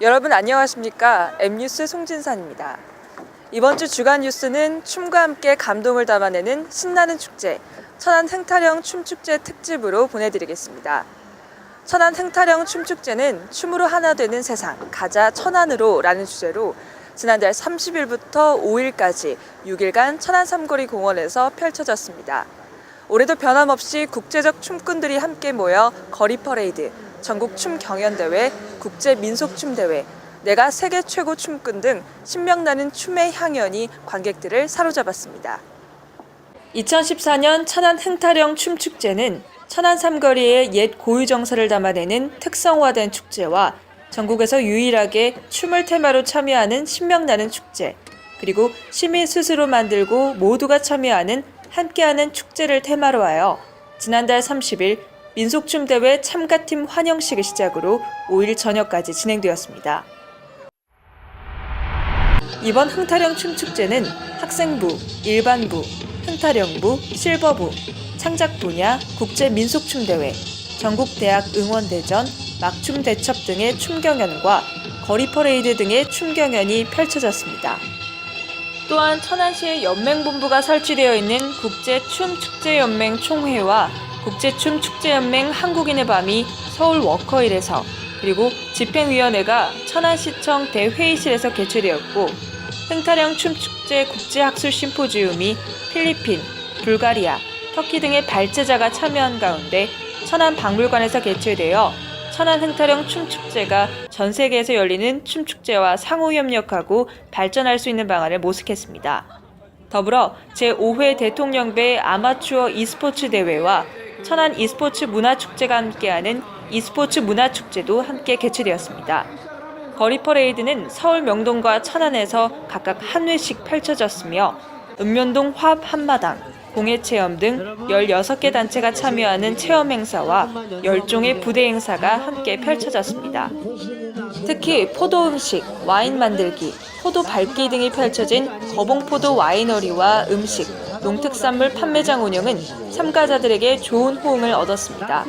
여러분 안녕하십니까? M뉴스 송진산입니다. 이번 주 주간 뉴스는 춤과 함께 감동을 담아내는 신나는 축제, 천안 흥타령 춤축제 특집으로 보내드리겠습니다. 천안 흥타령 춤축제는 춤으로 하나 되는 세상, 가자 천안으로 라는 주제로 지난달 30일부터 5일까지 6일간 천안 삼거리 공원에서 펼쳐졌습니다. 올해도 변함없이 국제적 춤꾼들이 함께 모여 거리 퍼레이드, 전국 춤 경연대회, 국제 민속춤대회, 내가 세계 최고 춤꾼 등 신명나는 춤의 향연이 관객들을 사로잡았습니다. 2014년 천안 흥타령 춤축제는 천안 삼거리의 옛 고유 정서를 담아내는 특성화된 축제와 전국에서 유일하게 춤을 테마로 참여하는 신명나는 축제, 그리고 시민 스스로 만들고 모두가 참여하는 함께하는 축제를 테마로 하여 지난달 30일 민속춤대회 참가팀 환영식을 시작으로 5일 저녁까지 진행되었습니다. 이번 흥타령 춤축제는 학생부, 일반부, 흥타령부, 실버부, 창작 분야, 국제민속춤대회, 전국대학 응원대전, 막춤대첩 등의 춤경연과 거리 퍼레이드 등의 춤경연이 펼쳐졌습니다. 또한 천안시의 연맹본부가 설치되어 있는 국제춤축제연맹 총회와 국제춤축제연맹 한국인의 밤이 서울 워커힐에서, 그리고 집행위원회가 천안시청 대회의실에서 개최되었고, 흥타령 춤축제 국제학술 심포지움이 필리핀, 불가리아, 터키 등의 발제자가 참여한 가운데 천안 박물관에서 개최되어 천안 흥타령 춤축제가 전 세계에서 열리는 춤축제와 상호협력하고 발전할 수 있는 방안을 모색했습니다. 더불어 제5회 대통령배 아마추어 e스포츠 대회와 천안 e스포츠 문화축제가 함께하는 e스포츠 문화축제도 함께 개최되었습니다. 거리 퍼레이드는 서울 명동과 천안에서 각각 한 회씩 펼쳐졌으며 읍면동 화합 한마당, 공예체험 등 16개 단체가 참여하는 체험 행사와 10종의 부대 행사가 함께 펼쳐졌습니다. 특히 포도 음식, 와인 만들기, 포도 밟기 등이 펼쳐진 거봉포도 와이너리와 음식, 농특산물 판매장 운영은 참가자들에게 좋은 호응을 얻었습니다.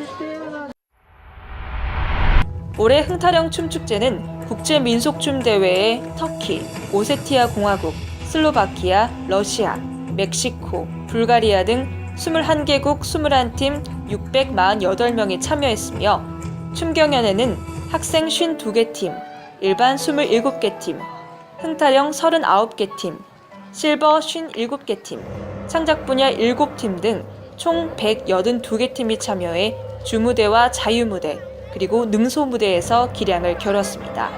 올해 흥타령 춤축제는 국제민속춤대회에 터키, 오세티아 공화국, 슬로바키아, 러시아, 멕시코, 불가리아 등 21개국 21팀 648명이 참여했으며 춤경연에는 학생 52개 팀, 일반 27개 팀, 흥타령 39개 팀, 실버 57개 팀, 창작 분야 7팀 등 총 182개 팀이 참여해 주무대와 자유무대, 그리고 능소무대에서 기량을 겨뤘습니다.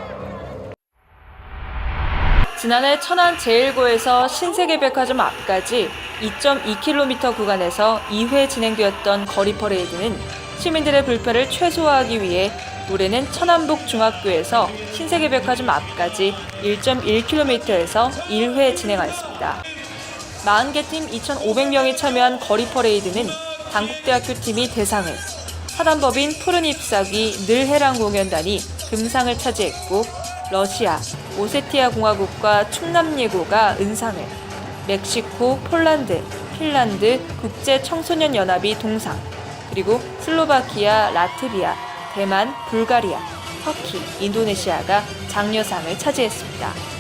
지난해 천안 제1고에서 신세계백화점 앞까지 2.2km 구간에서 2회 진행되었던 거리 퍼레이드는 시민들의 불편을 최소화하기 위해 올해는 천안북 중학교에서 신세계백화점 앞까지 1.1km에서 1회 진행하였습니다. 40개 팀 2,500명이 참여한 거리 퍼레이드는 당국대학교 팀이 대상을, 사단법인 푸른 잎사귀 늘해랑 공연단이 금상을 차지했고, 러시아, 오세티아 공화국과 충남예고가 은상을, 멕시코, 폴란드, 핀란드 국제청소년연합이 동상, 그리고 슬로바키아, 라트비아, 대만, 불가리아, 터키, 인도네시아가 장려상을 차지했습니다.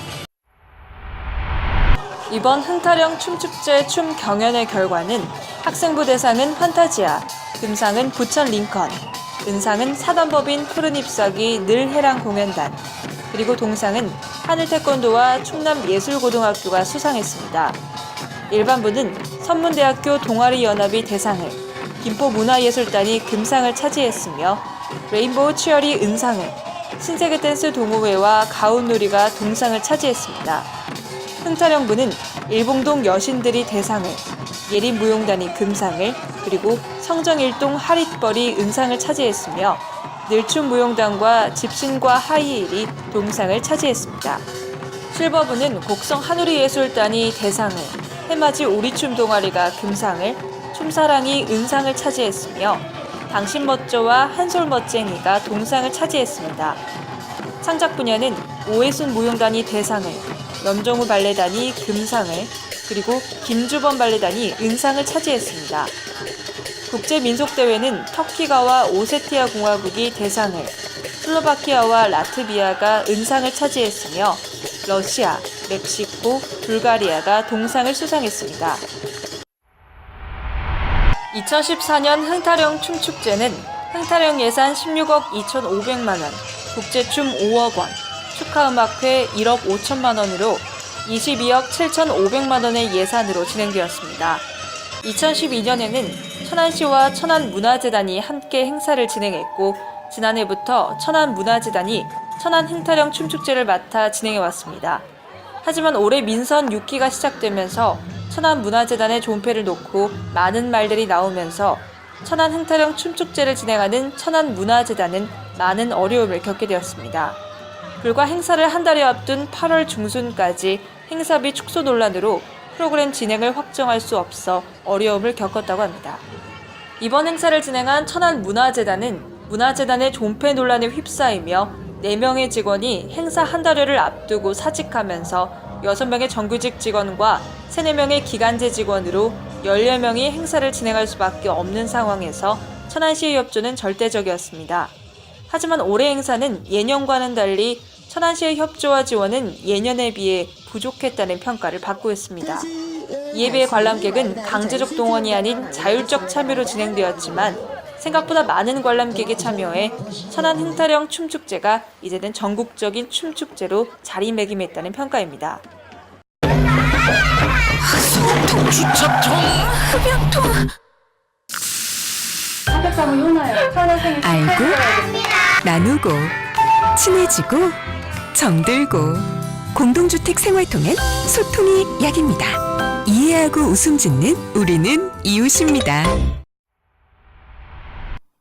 이번 흥타령 춤축제 춤 경연의 결과는 학생부 대상은 판타지아, 금상은 부천 링컨, 은상은 사단법인 푸른 잎사귀 늘해랑 공연단, 그리고 동상은 하늘태권도와 충남예술고등학교가 수상했습니다. 일반부는 선문대학교 동아리연합이 대상을, 김포문화예술단이 금상을 차지했으며 레인보우 치어리 은상을, 신세계 댄스 동호회와 가온놀이가 동상을 차지했습니다. 흥타령부는 일봉동 여신들이 대상을, 예린무용단이 금상을, 그리고 성정일동 하릿벌이 은상을 차지했으며 늘춤무용단과 집신과 하이힐이 동상을 차지했습니다. 실버부는 곡성 한우리예술단이 대상을, 해맞이 오리춤 동아리가 금상을, 춤사랑이 은상을 차지했으며 당신멋져와 한솔멋쟁이가 동상을 차지했습니다. 창작 분야는 오해순 무용단이 대상을, 염정우 발레단이 금상을, 그리고 김주범 발레단이 은상을 차지했습니다. 국제민속대회는 터키가와 오세티아 공화국이 대상을, 슬로바키아와 라트비아가 은상을 차지했으며 러시아, 멕시코, 불가리아가 동상을 수상했습니다. 2014년 흥타령 춤축제는 흥타령 예산 16억 2,500만 원, 국제춤 5억 원, 축하음악회 1억 5천만 원으로 22억 7,500만 원의 예산으로 진행되었습니다. 2012년에는 천안시와 천안문화재단이 함께 행사를 진행했고 지난해부터 천안문화재단이 천안흥타령 춤축제를 맡아 진행해왔습니다. 하지만 올해 민선 6기가 시작되면서 천안문화재단의 존폐를 놓고 많은 말들이 나오면서 천안흥타령 춤축제를 진행하는 천안문화재단은 많은 어려움을 겪게 되었습니다. 불과 행사를 한 달여 앞둔 8월 중순까지 행사비 축소 논란으로 프로그램 진행을 확정할 수 없어 어려움을 겪었다고 합니다. 이번 행사를 진행한 천안문화재단은 문화재단의 존폐 논란에 휩싸이며 4명의 직원이 행사 한 달여를 앞두고 사직하면서 6명의 정규직 직원과 3, 4명의 기간제 직원으로 14명이 행사를 진행할 수밖에 없는 상황에서 천안시의 협조는 절대적이었습니다. 하지만 올해 행사는 예년과는 달리 천안시의 협조와 지원은 예년에 비해 부족했다는 평가를 받고 있습니다. 이에 비해 관람객은 강제적 동원이 아닌 자율적 참여로 진행되었지만 생각보다 많은 관람객이 참여해 천안흥타령 춤축제가 이제는 전국적인 춤축제로 자리매김했다는 평가입니다. 소통, 주차통, 흡연통. 알고, 나누고, 친해지고, 정들고. 공동주택 생활통엔 소통이 약입니다. 이해하고 웃음 짓는 우리는 이웃입니다.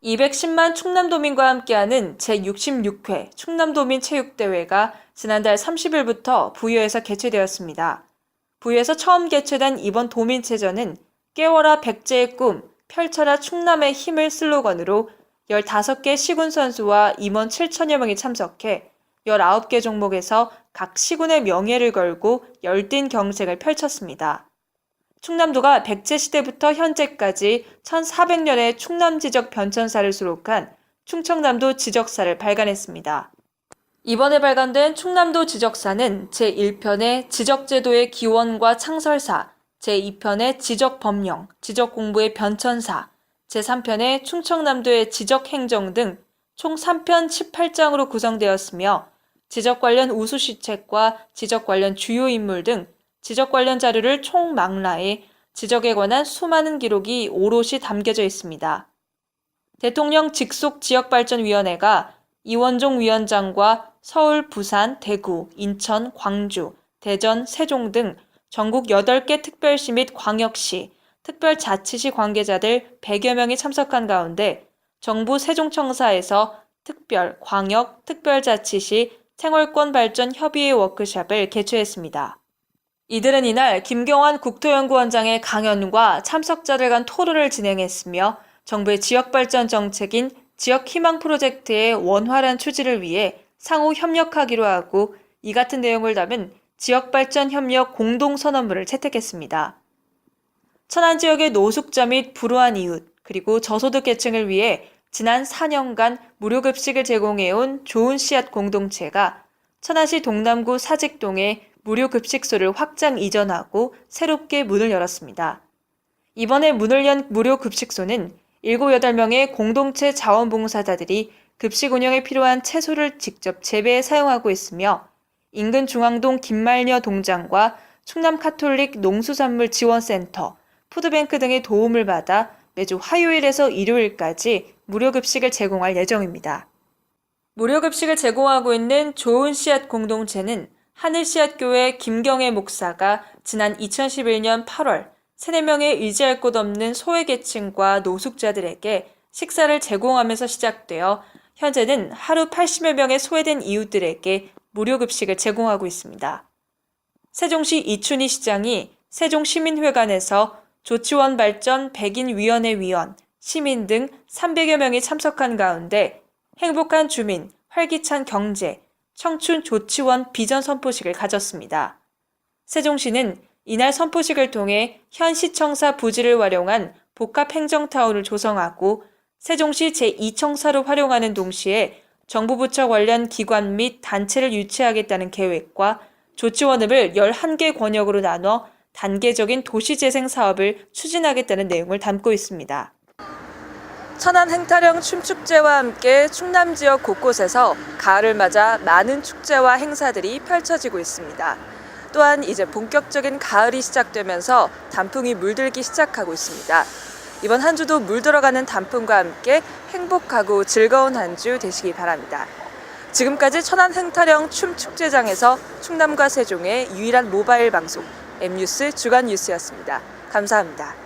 210만 충남도민과 함께하는 제66회 충남도민 체육대회가 지난달 30일부터 부여에서 개최되었습니다. 부여에서 처음 개최된 이번 도민체전은 깨워라 백제의 꿈, 펼쳐라 충남의 힘을 슬로건으로 15개 시군 선수와 임원 7천여 명이 참석해 19개 종목에서 각 시군의 명예를 걸고 열띤 경쟁을 펼쳤습니다. 충남도가 백제시대부터 현재까지 1400년의 충남지적 변천사를 수록한 충청남도 지적사를 발간했습니다. 이번에 발간된 충남도 지적사는 제1편의 지적제도의 기원과 창설사, 제2편의 지적법령, 지적공부의 변천사, 제3편의 충청남도의 지적행정 등 총 3편 18장으로 구성되었으며 지적 관련 우수시책과 지적 관련 주요 인물 등 지적 관련 자료를 총망라해 지적에 관한 수많은 기록이 오롯이 담겨져 있습니다. 대통령 직속 지역발전위원회가 이원종 위원장과 서울, 부산, 대구, 인천, 광주, 대전, 세종 등 전국 8개 특별시 및 광역시, 특별자치시 관계자들 100여 명이 참석한 가운데 정부 세종청사에서 특별, 광역, 특별자치시 생활권 발전 협의회 워크숍을 개최했습니다. 이들은 이날 김경환 국토연구원장의 강연과 참석자들 간 토론을 진행했으며 정부의 지역발전 정책인 지역희망 프로젝트의 원활한 추진을 위해 상호 협력하기로 하고 이 같은 내용을 담은 지역발전협력 공동선언문을 채택했습니다. 천안 지역의 노숙자 및 불우한 이웃 그리고 저소득계층을 위해 지난 4년간 무료급식을 제공해온 좋은 씨앗 공동체가 천안시 동남구 사직동에 무료급식소를 확장 이전하고 새롭게 문을 열었습니다. 이번에 문을 연 무료급식소는 7, 8명의 공동체 자원봉사자들이 급식 운영에 필요한 채소를 직접 재배해 사용하고 있으며 인근 중앙동 김말녀 동장과 충남 카톨릭 농수산물 지원센터, 푸드뱅크 등의 도움을 받아 매주 화요일에서 일요일까지 무료급식을 제공할 예정입니다. 무료급식을 제공하고 있는 좋은 씨앗 공동체는 하늘씨앗교회 김경애 목사가 지난 2011년 8월 3, 4명의 의지할 곳 없는 소외계층과 노숙자들에게 식사를 제공하면서 시작되어 현재는 하루 80여 명의 소외된 이웃들에게 무료급식을 제공하고 있습니다. 세종시 이춘희 시장이 세종시민회관에서 조치원 발전 백인위원회 위원, 시민 등 300여 명이 참석한 가운데 행복한 주민, 활기찬 경제, 청춘 조치원 비전 선포식을 가졌습니다. 세종시는 이날 선포식을 통해 현 시청사 부지를 활용한 복합행정타운을 조성하고 세종시 제2청사로 활용하는 동시에 정부 부처 관련 기관 및 단체를 유치하겠다는 계획과 조치원읍을 11개 권역으로 나눠 단계적인 도시재생 사업을 추진하겠다는 내용을 담고 있습니다. 천안 행타령 춤축제와 함께 충남 지역 곳곳에서 가을을 맞아 많은 축제와 행사들이 펼쳐지고 있습니다. 또한 이제 본격적인 가을이 시작되면서 단풍이 물들기 시작하고 있습니다. 이번 한 주도 물들어가는 단풍과 함께 행복하고 즐거운 한 주 되시기 바랍니다. 지금까지 천안 행타령 춤축제장에서 충남과 세종의 유일한 모바일 방송 M뉴스 주간 뉴스였습니다. 감사합니다.